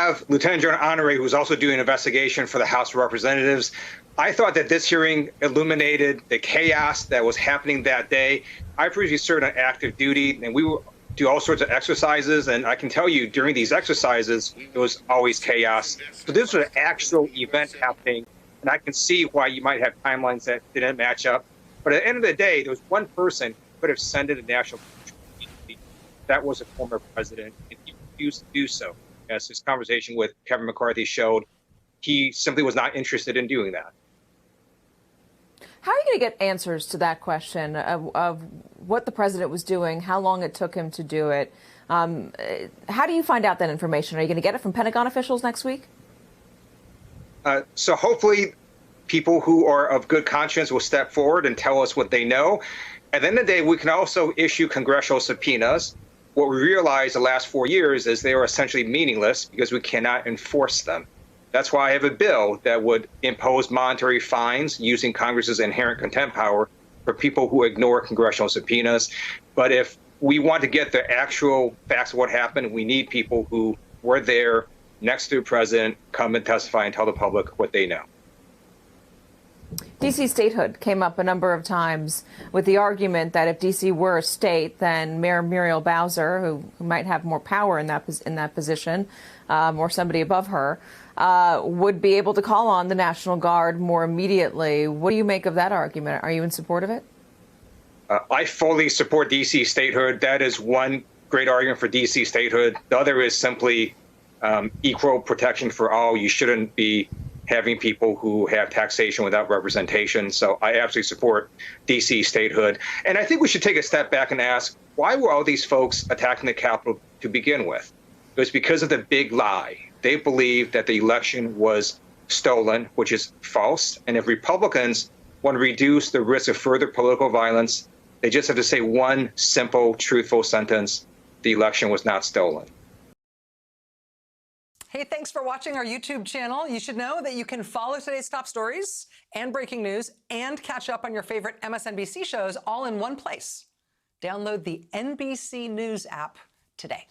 have Lieutenant General Honoré, who's also doing an investigation for the House of Representatives. I thought that this hearing illuminated the chaos that was happening that day. I previously served on active duty, and we would do all sorts of exercises. And I can tell you, during these exercises, it was always chaos. So this was an actual event happening, and I can see why you might have timelines that didn't match up. But at the end of the day, there was one person who could have sent it a national security. That was a former president, and he refused to do so. As his conversation with Kevin McCarthy showed, he simply was not interested in doing that. How are you going to get answers to that question of what the president was doing, how long it took him to do it? How do you find out that information? Are you going to get it from Pentagon officials next week? So hopefully people who are of good conscience will step forward and tell us what they know. At the end of the day, we can also issue congressional subpoenas. What we realized the last 4 years is they are essentially meaningless because we cannot enforce them. That's why I have a bill that would impose monetary fines using Congress's inherent contempt power for people who ignore congressional subpoenas. But if we want to get the actual facts of what happened, we need people who were there next to the president come and testify and tell the public what they know. D.C. statehood came up a number of times with the argument that if D.C. were a state, then Mayor Muriel Bowser, who might have more power in that position, or somebody above her, would be able to call on the National Guard more immediately. What do you make of that argument? Are you in support of it? I fully support D.C. statehood. That is one great argument for D.C. statehood. The other is simply equal protection for all. You shouldn't be having people who have taxation without representation. So I absolutely support D.C. statehood. And I think we should take a step back and ask, why were all these folks attacking the Capitol to begin with? It was because of the big lie. They believed that the election was stolen, which is false. And if Republicans want to reduce the risk of further political violence, they just have to say one simple, truthful sentence: the election was not stolen. Hey, thanks for watching our YouTube channel. You should know that you can follow today's top stories and breaking news and catch up on your favorite MSNBC shows all in one place. Download the NBC News app today.